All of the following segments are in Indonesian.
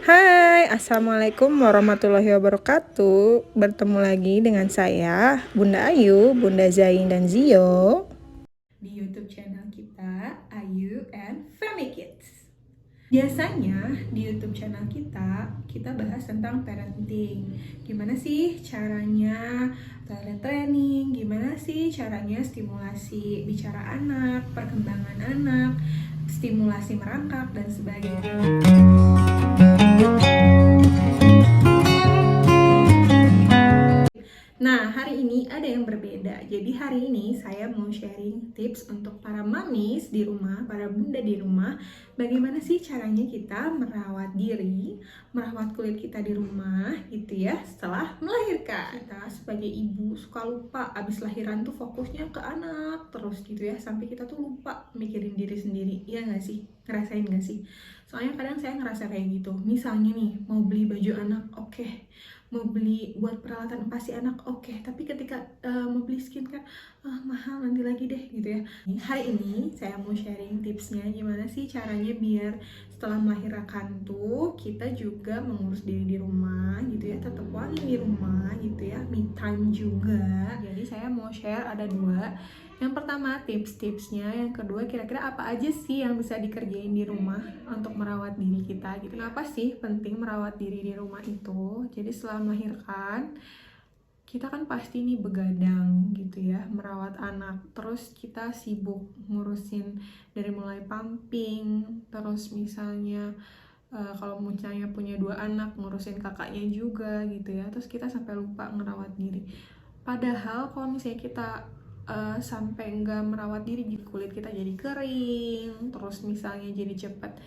Hai, Assalamualaikum warahmatullahi wabarakatuh. Bertemu lagi dengan saya, Bunda Ayu, Bunda Zain dan Zio di YouTube channel kita, Ayu and Family Kids. Biasanya di YouTube channel kita bahas tentang parenting. Gimana sih caranya toilet training, gimana sih caranya stimulasi bicara anak, perkembangan anak, stimulasi merangkak, dan sebagainya. Nah, hari ini ada yang berbeda. Jadi hari ini saya mau sharing tips untuk para mamis di rumah, para bunda di rumah, bagaimana sih caranya kita merawat diri, merawat kulit kita di rumah gitu ya, setelah melahirkan. Kita sebagai ibu suka lupa, abis lahiran tuh fokusnya ke anak terus gitu ya, sampai kita tuh lupa mikirin diri sendiri. Iya nggak sih? Ngerasain nggak sih? Soalnya kadang saya ngerasa kayak gitu. Misalnya nih, mau beli baju anak, oke. Mau beli buat peralatan pasti anak, oke. Tapi ketika mau beli skincare, mahal, nanti lagi deh gitu ya. Hari ini saya mau sharing tipsnya gimana sih caranya biar setelah melahirkan tuh kita juga mengurus diri di rumah gitu ya, tetap wangi di rumah gitu ya, me time juga. Jadi saya mau share ada dua. Yang pertama tips-tipsnya, yang kedua kira-kira apa aja sih yang bisa dikerjain di rumah untuk merawat diri kita gitu. Kenapa sih penting merawat diri di rumah itu? Jadi setelah melahirkan, kita kan pasti nih begadang gitu ya, merawat anak. Terus kita sibuk ngurusin dari mulai pumping, terus misalnya kalau misalnya punya dua anak, ngurusin kakaknya juga gitu ya. Terus kita sampai lupa ngerawat diri. Padahal kalau misalnya kita sampai nggak merawat diri, kulit kita jadi kering, terus misalnya jadi cepat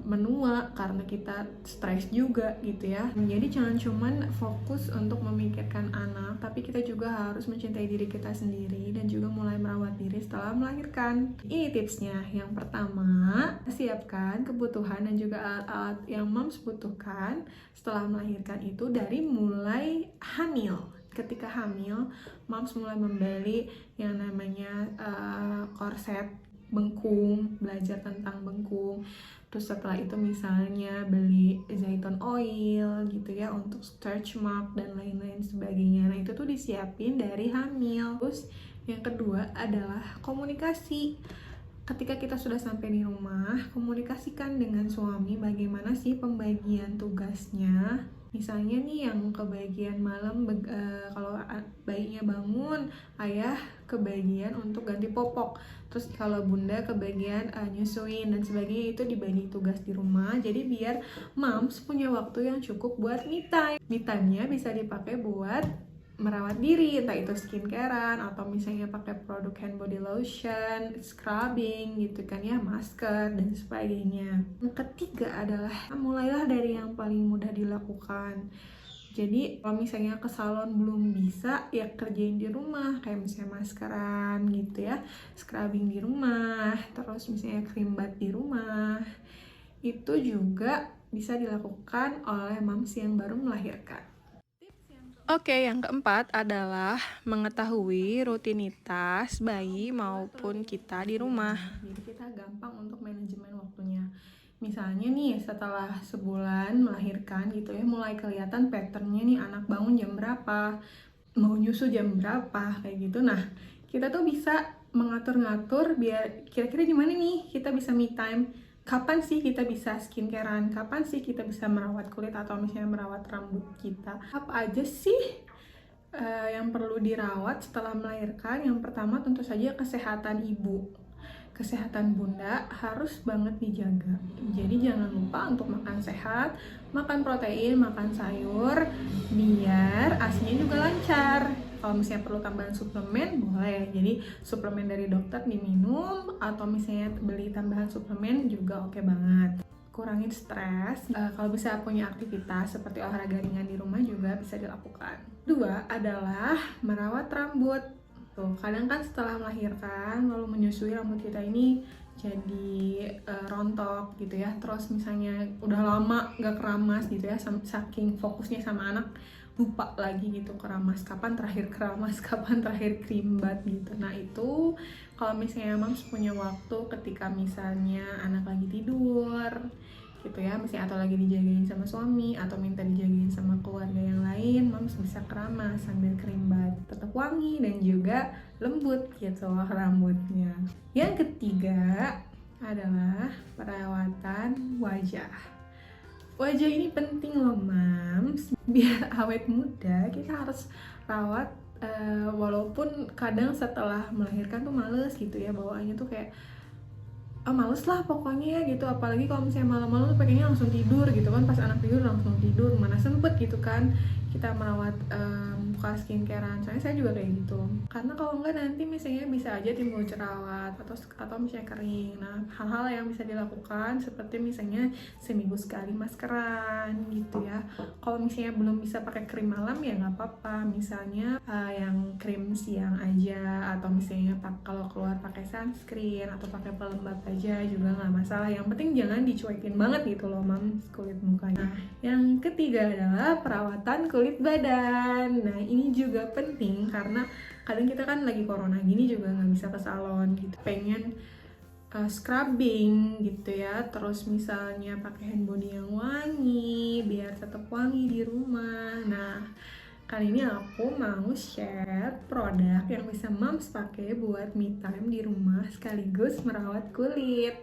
menua karena kita stres juga gitu ya. Jadi jangan cuman fokus untuk memikirkan anak, tapi kita juga harus mencintai diri kita sendiri dan juga mulai merawat diri setelah melahirkan. Ini tipsnya. Yang pertama, siapkan kebutuhan dan juga alat-alat yang moms butuhkan setelah melahirkan itu dari mulai hamil. Ketika hamil, moms mulai membeli yang namanya korset bengkung, belajar tentang bengkung. Terus setelah itu misalnya beli zaitun oil gitu ya untuk stretch mark dan lain-lain sebagainya. Nah itu tuh disiapin dari hamil. Terus yang kedua adalah komunikasi. Ketika kita sudah sampai di rumah, komunikasikan dengan suami bagaimana sih pembagian tugasnya. Misalnya nih yang kebagian malam, kalau bayinya bangun, ayah kebagian untuk ganti popok. Terus kalau bunda kebagian nyusuin dan sebagainya, itu dibagi tugas di rumah. Jadi biar moms punya waktu yang cukup buat me time. Me time-nya bisa dipakai buat merawat diri, entah itu skincarean atau misalnya pakai produk hand body lotion, scrubbing gitu kan ya, masker dan sebagainya. Yang ketiga adalah mulailah dari yang paling mudah dilakukan. Jadi kalau misalnya ke salon belum bisa, ya kerjain di rumah, kayak misalnya maskeran gitu ya, scrubbing di rumah, terus misalnya krim bat di rumah. Itu juga bisa dilakukan oleh moms yang baru melahirkan. Oke, yang keempat adalah mengetahui rutinitas bayi maupun kita di rumah. Jadi kita gampang untuk manajemen waktunya. Misalnya nih setelah sebulan melahirkan gitu ya, mulai kelihatan patternnya nih, anak bangun jam berapa, mau nyusu jam berapa, kayak gitu. Nah, kita tuh bisa mengatur-ngatur biar kira-kira gimana nih kita bisa me time. Kapan sih kita bisa skincarean, kapan sih kita bisa merawat kulit atau misalnya merawat rambut kita. Apa aja sih yang perlu dirawat setelah melahirkan? Yang pertama tentu saja kesehatan ibu. Kesehatan bunda harus banget dijaga. Jadi jangan lupa untuk makan sehat, makan protein, makan sayur, biar ASINya juga lancar. Kalau misalnya perlu tambahan suplemen, boleh. Jadi suplemen dari dokter diminum, atau misalnya beli tambahan suplemen juga oke banget. Kurangin stres. Kalau bisa punya aktivitas seperti olahraga ringan di rumah juga bisa dilakukan. Dua adalah merawat rambut. Tuh, kadang kan setelah melahirkan lalu menyusui, rambut kita ini jadi rontok gitu ya. Terus misalnya udah lama gak keramas gitu ya, saking fokusnya sama anak, lupa lagi gitu keramas, kapan terakhir keramas, kapan terakhir krimbat gitu. Nah itu kalau misalnya moms punya waktu ketika misalnya anak lagi tidur, gitu ya, misalnya atau lagi dijagain sama suami atau minta dijagain sama keluarga yang lain, moms bisa keramas sambil kerimbat, tetap wangi dan juga lembut gitu rambutnya. Yang ketiga adalah perawatan wajah. Wajah ini penting loh mams, biar awet muda kita harus rawat, walaupun kadang setelah melahirkan tuh males gitu ya, bawaannya tuh kayak males lah pokoknya gitu, apalagi kalau misalnya malam-malam tuh pengennya langsung tidur gitu kan, pas anak tidur langsung tidur, mana sempet gitu kan kita merawat muka skincarean. Soalnya saya juga kayak gitu, karena kalau enggak nanti misalnya bisa aja timbul jerawat atau misalnya kering. Nah, hal-hal yang bisa dilakukan seperti misalnya seminggu sekali maskeran gitu ya. Kalau misalnya belum bisa pakai krim malam ya nggak apa-apa, misalnya yang krim siang aja, atau misalnya kalau keluar pakai sunscreen atau pakai pelembab aja juga nggak masalah. Yang penting jangan dicuekin banget gitu loh mams kulit mukanya. Nah, yang ketiga adalah perawatan kulit badan. Nah, ini juga penting karena kadang kita kan lagi corona gini juga nggak bisa ke salon gitu, pengen scrubbing gitu ya, terus misalnya pakai hand body yang wangi biar tetap wangi di rumah. Nah, kali ini aku mau share produk yang bisa moms pakai buat me time di rumah sekaligus merawat kulit.